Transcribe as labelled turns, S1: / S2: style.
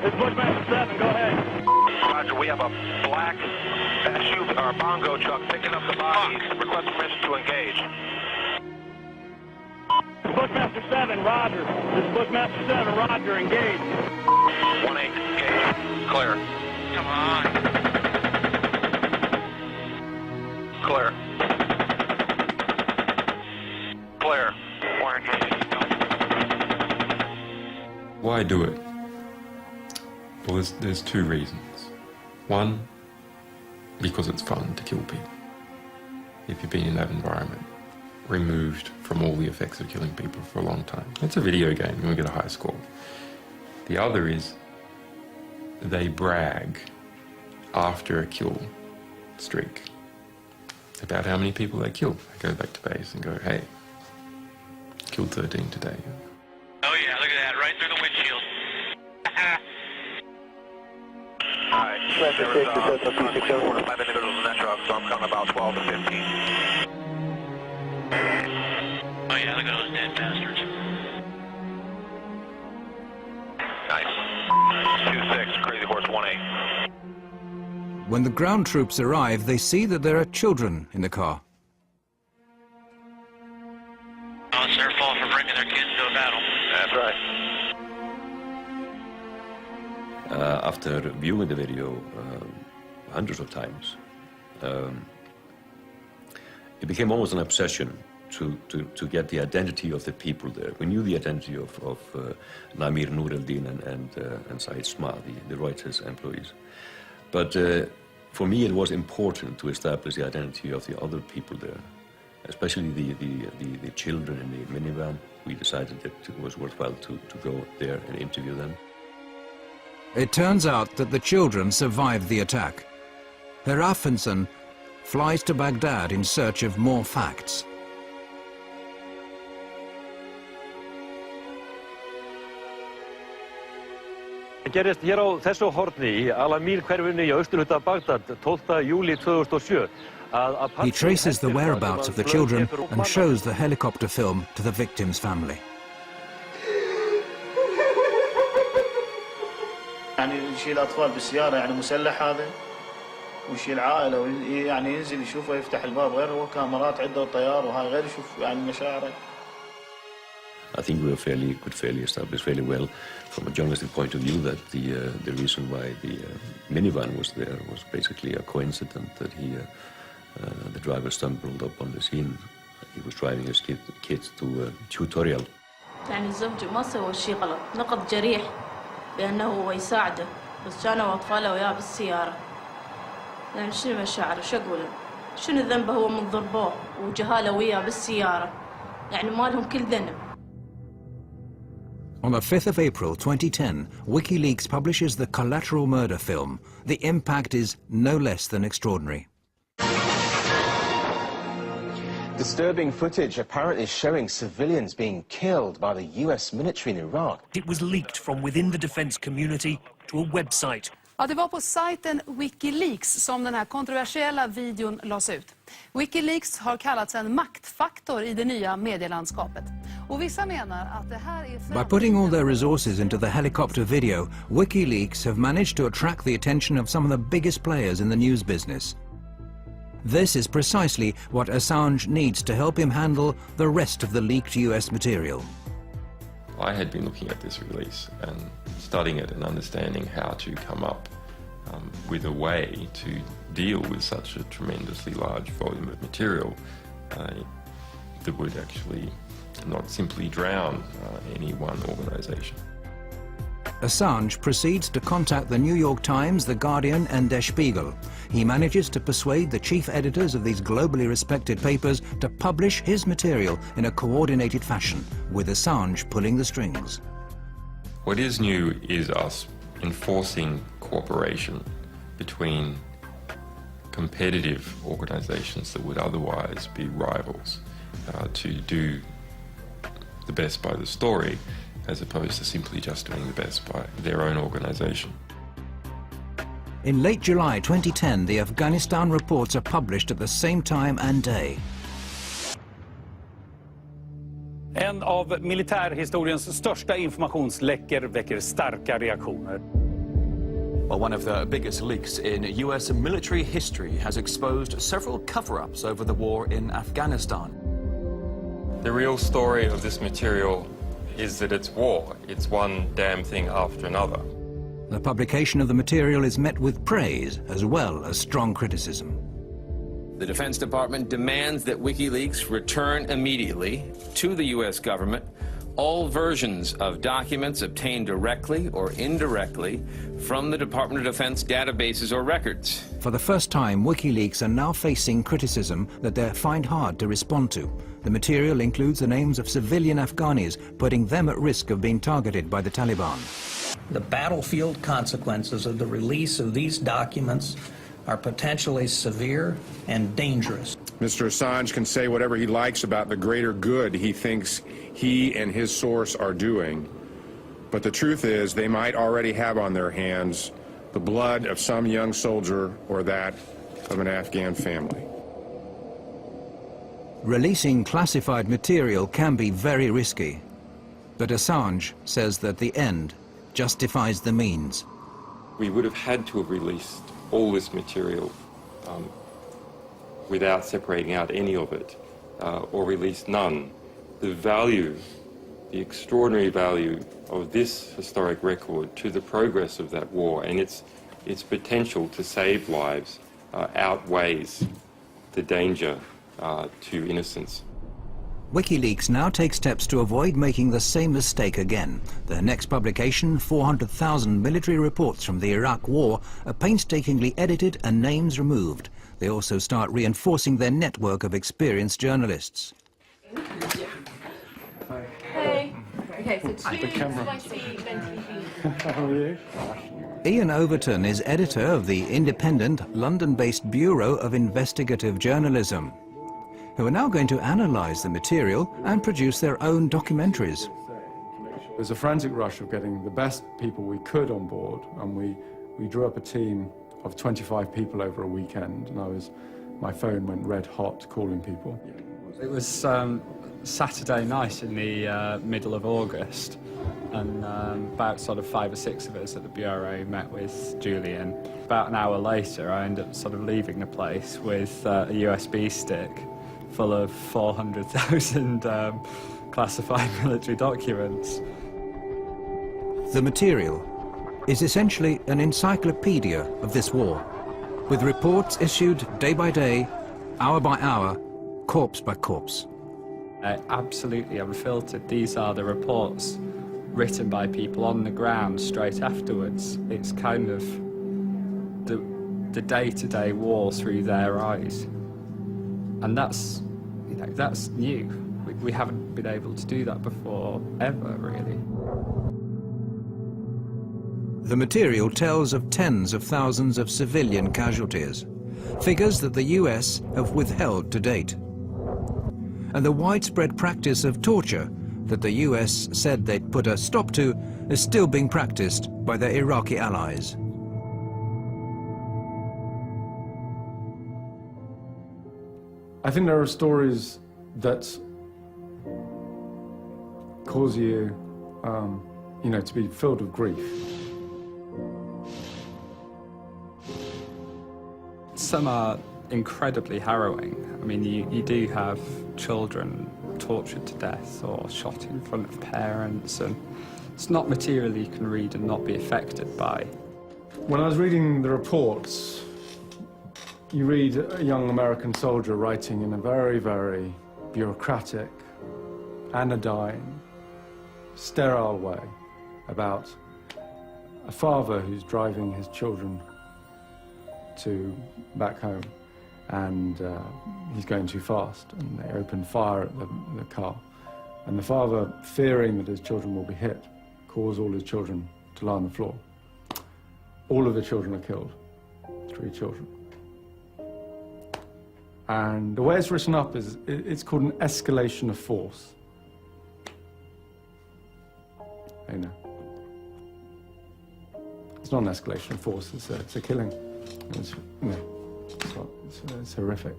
S1: This is Bushmaster 7, go ahead.
S2: Roger, we have a black SUV or bongo truck picking up the bodies. Request permission to engage.
S1: Bushmaster 7, Roger. This is Bushmaster 7, Roger, engage.
S2: 1-8, engage. Clear. Come on. Clear. Clear. We're engaged.
S3: Why do it? Well, there's two reasons. One, because it's fun to kill people. If you've been in that environment, removed from all the effects of killing people for a long time. It's a video game, you want to get a high score. The other is they brag after a kill streak about how many people they kill. They go back to base and go, hey, killed 13 today.
S2: Oh yeah, look at that, right through the windshield. Alright, there was 4 to 5 individuals in that truck, so I'm counting about 12 to 15. Oh yeah, look at those dead bastards. Nice. 2-6, Crazy Horse 1-8.
S4: When the ground troops arrive, they see that there are children in the car.
S2: Oh, it's their fault for bringing their kids to a battle. That's right.
S5: After viewing the video hundreds of times, it became almost an obsession to get the identity of the people there. We knew the identity of Namir Nur el-Din and Said Sma, the Reuters employees. But for me it was important to establish the identity of the other people there, especially the children in the minivan. We decided that it was worthwhile to go there and interview them.
S4: It turns out that the children survived the attack. Herr Affenson flies to Baghdad in search of more facts.
S1: Það gerist hér á þessu horni í Al-Amir-hverfinu í austurhluta Bagdad 12. júlí 2007.
S4: He traces the whereabouts of the children and shows the helicopter film to the victim's family.
S6: يعني يشيل أطفال بالسيارة يعني مسلح هذا ويشيل عائلة يعني ينزل يشوفه يفتح الباب غير هو كاميرات عدة وطيار وهاي غير يشوف يعني مشاعره.
S5: I think we could fairly establish fairly well from a journalistic point of view that the reason why the minivan was there was basically a coincidence that the driver stumbled up on the scene. He was driving his kids to a tutorial.
S7: يعني زوجي ما سوى شيء غلط، نقض جريح بأنه هو يساعده، بس كانوا أطفاله وياه بالسيارة. يعني شنو مشاعره؟ شو أقوله؟ شنو ذنبه هو من ضربوه وجهاله وياه بالسيارة؟ يعني ما لهم كل ذنب.
S4: On the 5th of April 2010, Wikileaks publishes the collateral murder film. The impact is no less than extraordinary.
S8: Disturbing footage apparently showing civilians being killed by the US military in Iraq.
S9: It was leaked from within the defense community to a website.
S10: Ja, det var på sajten Wikileaks som den här kontroversiella videon lades ut. Wikileaks har kallats en maktfaktor i det nya medielandskapet. Och vissa menar att det här är...
S4: By putting all their resources into the helicopter video, Wikileaks have managed to attract the attention of some of the biggest players in the news business. This is precisely what Assange needs to help him handle the rest of the leaked US material.
S3: I had been looking at this release and studying it and understanding how to come up with a way to deal with such a tremendously large volume of material that would actually not simply drown any one organization.
S4: Assange proceeds to contact the New York Times, The Guardian and Der Spiegel. He manages to persuade the chief editors of these globally respected papers to publish his material in a coordinated fashion, with Assange pulling the strings.
S3: What is new is us enforcing cooperation between competitive organizations that would otherwise be rivals to do the best by the story, as opposed to simply just doing the best by their own organization.
S4: In late July 2010, the Afghanistan reports are published at the same time and day.
S1: En av militärhistoriens största informationsläckor väcker starka reaktioner.
S11: Well, one of the biggest leaks in US military history has exposed several cover-ups over the war in Afghanistan.
S3: The real story of this material is that it's war. It's one damn thing after another.
S4: The publication of the material is met with praise as well as strong criticism.
S12: The Defense Department demands that WikiLeaks return immediately to the U.S. government all versions of documents obtained directly or indirectly from the Department of Defense databases or records.
S4: For the first time, WikiLeaks are now facing criticism that they find hard to respond to. The material includes the names of civilian Afghanis, putting them at risk of being targeted by the Taliban.
S13: The battlefield consequences of the release of these documents are potentially severe and dangerous.
S14: Mr. Assange can say whatever he likes about the greater good he thinks he and his source are doing, but the truth is they might already have on their hands the blood of some young soldier or that of an Afghan family.
S4: Releasing classified material can be very risky, but Assange says that the end justifies the means.
S3: We would have had to have released all this material without separating out any of it, or released none. The value, the extraordinary value of this historic record to the progress of that war and its potential to save lives outweighs the danger to innocence.
S4: WikiLeaks now takes steps to avoid making the same mistake again. Their next publication, 400,000 military reports from the Iraq War, are painstakingly edited and names removed. They also start reinforcing their network of experienced journalists.
S15: Hey. Okay, so 2 spicy venti beans.
S14: How are you?
S4: Ian Overton is editor of the independent London-based Bureau of Investigative Journalism, who are now going to analyse the material and produce their own documentaries.
S16: There's a frantic rush of getting the best people we could on board, and we drew up a team of 25 people over a weekend, and my phone went red hot calling people.
S17: It was Saturday night in the middle of August, and about sort of 5 or 6 of us at the Bureau met with Julian. About an hour later, I ended up sort of leaving the place with a USB stick full of 400,000 classified military documents.
S4: The material is essentially an encyclopedia of this war, with reports issued day by day, hour by hour, corpse by corpse.
S17: Absolutely unfiltered. These are the reports written by people on the ground straight afterwards. It's kind of the day-to-day war through their eyes. And that's new. We haven't been able to do that before, ever, really.
S4: The material tells of tens of thousands of civilian casualties, figures that the US have withheld to date. And the widespread practice of torture that the US said they'd put a stop to is still being practiced by their Iraqi allies.
S16: I think there are stories that cause you, to be filled with grief.
S17: Some are incredibly harrowing. I mean, you do have children tortured to death or shot in front of parents, and it's not material you can read and not be affected by.
S16: When I was reading the reports, you read a young American soldier writing in a very, very bureaucratic, anodyne, sterile way about a father who's driving his children back home, and he's going too fast, and they open fire at the car. And the father, fearing that his children will be hit, calls all his children to lie on the floor. All of the children are killed, 3 children. And the way it's written up is, it's called an escalation of force. You know. It's not an escalation of force, it's a killing. It's horrific.